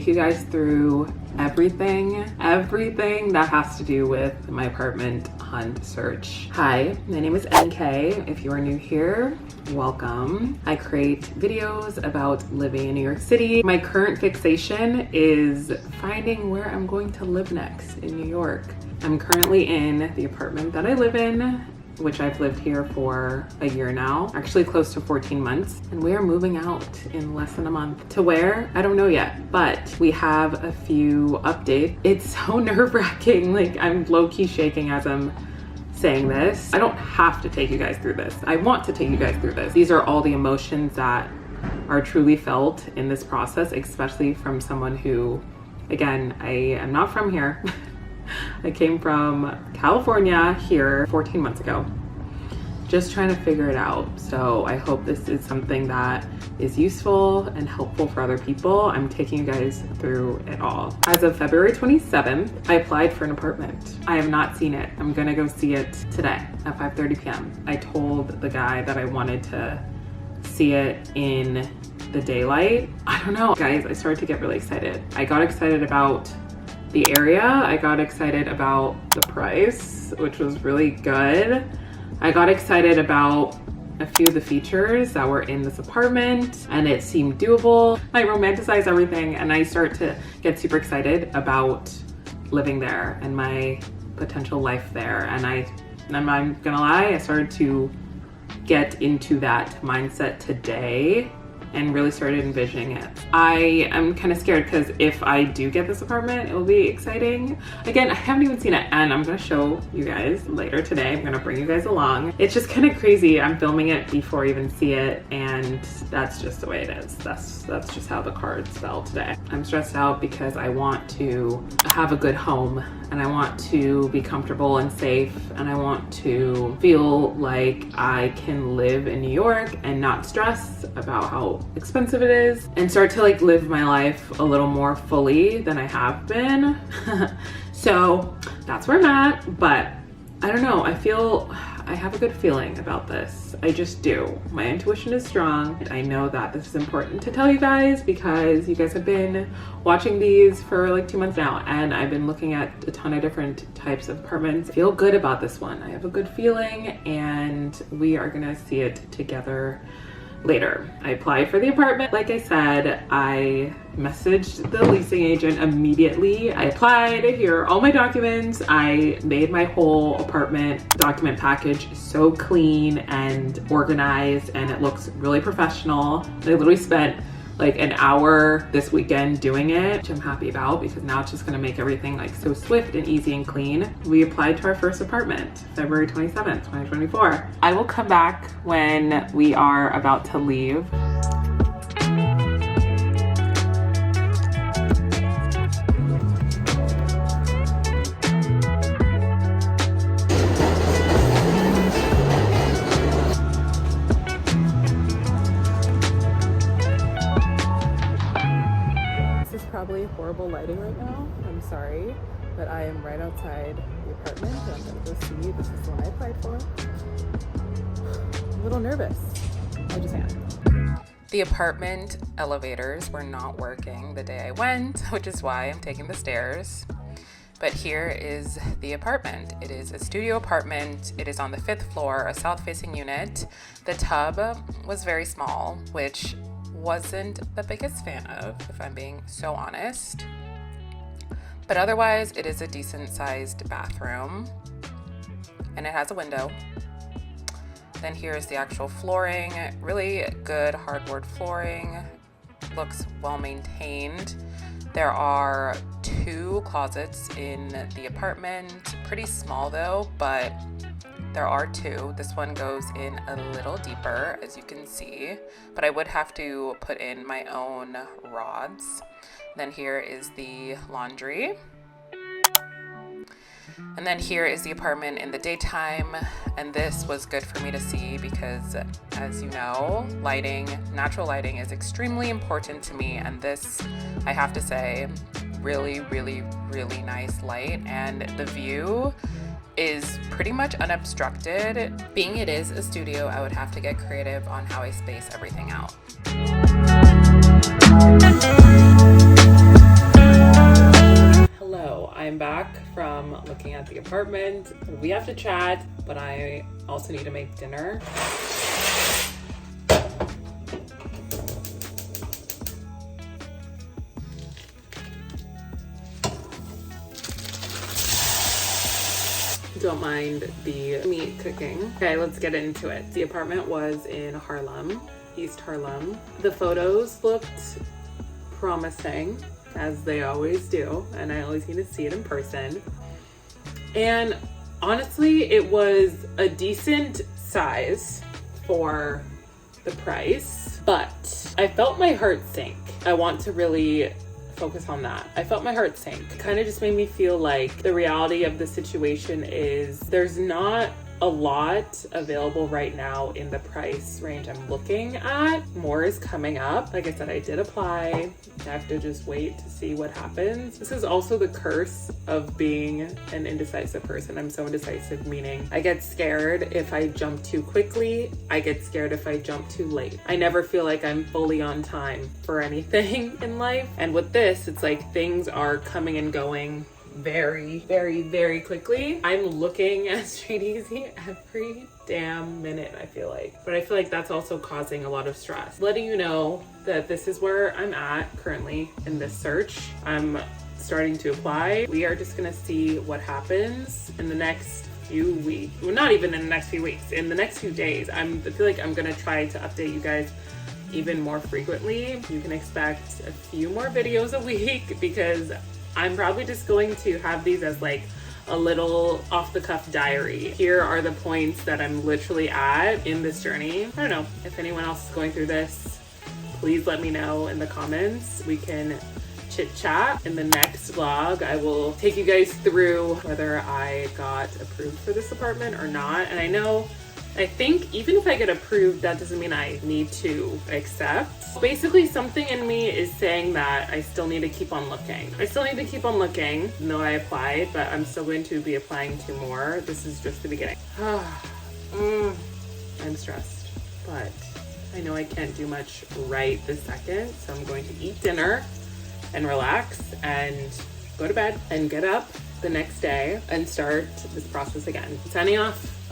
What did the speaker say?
take you guys through everything that has to do with my apartment hunt search. Hi, my name is NK. If you are new here, welcome. I create videos about living in New York City. My current fixation is finding where I'm going to live next in New York. I'm currently in the apartment that I live in, which I've lived here for a year now, actually close to 14 months. And we are moving out in less than a month. To where? I don't know yet, but we have a few updates. It's so nerve-wracking. Like, I'm low-key shaking as I'm saying this. I don't have to take you guys through this. I want to take you guys through this. These are all the emotions that are truly felt in this process, especially from someone who, again, I am not from here. I came from California here 14 months ago, just trying to figure it out. So I hope this is something that is useful and helpful for other people. I'm taking you guys through it all. As of February 27th, I applied for an apartment. I have not seen it. I'm gonna go see it today at 5:30 p.m. I told the guy that I wanted to see it in the daylight. I don't know, guys, I started to get really excited. I got excited about the area. I got excited about the price, which was really good. I got excited about a few of the features that were in this apartment and it seemed doable. I romanticize everything and I start to get super excited about living there and my potential life there. And I'm not gonna lie, I started to get into that mindset today and really started envisioning it. I am kind of scared because if I do get this apartment, it will be exciting. Again, I haven't even seen it and I'm gonna show you guys later today. I'm gonna bring you guys along. It's just kind of crazy. I'm filming it before I even see it and that's just the way it is. That's just how the cards fell today. I'm stressed out because I want to have a good home and I want to be comfortable and safe and I want to feel like I can live in New York and not stress about how expensive it is and start to like live my life a little more fully than I have been. So that's where I'm at, but I don't know, I feel I have a good feeling about this. I just do. My intuition is strong. I know that this is important to tell you guys because you guys have been watching these for like 2 months now and I've been looking at a ton of different types of apartments. I feel good about this one. I have a good feeling and we are gonna see it together later. I applied for the apartment. Like I said, I messaged the leasing agent immediately. I applied, here are all my documents. I made my whole apartment document package so clean and organized and it looks really professional. I literally spent like an hour this weekend doing it, which I'm happy about because now it's just gonna make everything like so swift and easy and clean. We applied to our first apartment, February 27th, 2024. I will come back when we are about to leave. Probably horrible lighting right now, I'm sorry, but I am right outside the apartment and I'm gonna go see. This is what I applied for. I'm a little nervous. I just am. The apartment elevators were not working the day I went, which is why I'm taking the stairs. But here is the apartment. It is a studio apartment. It is on the 5th floor, a south-facing unit. The tub was very small, which wasn't the biggest fan of, if I'm being so honest. But otherwise, it is a decent sized bathroom and it has a window. Then here's the actual flooring, really good hardwood flooring, looks well maintained. There are 2 closets in the apartment, pretty small though, but there are 2. This one goes in a little deeper, as you can see, but I would have to put in my own rods. Then here is the laundry. And then here is the apartment in the daytime, and this was good for me to see because, as you know, lighting, natural lighting is extremely important to me, and this, I have to say, really, really, really nice light, and the view is pretty much unobstructed. Being it is a studio, I would have to get creative on how I space everything out. back from looking at the apartment. We have to chat, but I also need to make dinner. Don't mind the meat cooking. Okay, let's get into it. The apartment was in Harlem, East Harlem. The photos looked promising, as they always do, and I always need to see it in person. And honestly, it was a decent size for the price, but I felt my heart sink. I want to really focus on that. I felt my heart sink. It kind of just made me feel like the reality of the situation is there's not a lot available right now in the price range I'm looking at. More is coming up. Like I said, I did apply. I have to just wait to see what happens. This is also the curse of being an indecisive person. I'm so indecisive, meaning I get scared if I jump too quickly. I get scared if I jump too late. I never feel like I'm fully on time for anything in life. And with this, it's like things are coming and going very, very, very quickly. I'm looking at Straight Easy every damn minute, I feel like. But I feel like that's also causing a lot of stress. Letting you know that this is where I'm at currently in this search. I'm starting to apply. We are just gonna see what happens in the next few weeks. Well, not even in the next few weeks, in the next few days. I feel like I'm gonna try to update you guys even more frequently. You can expect a few more videos a week because I'm probably just going to have these as like a little off the cuff diary. Here are the points that I'm literally at in this journey. I don't know if anyone else is going through this. Please let me know in the comments. We can chit chat. In the next vlog, I will take you guys through whether I got approved for this apartment or not. And I think even if I get approved, that doesn't mean I need to accept. Basically, something in me is saying that I still need to keep on looking. I still need to keep on looking, even though I applied, but I'm still going to be applying to more. This is just the beginning. I'm stressed, but I know I can't do much right this second, so I'm going to eat dinner and relax and go to bed and get up the next day and start this process again. Signing off.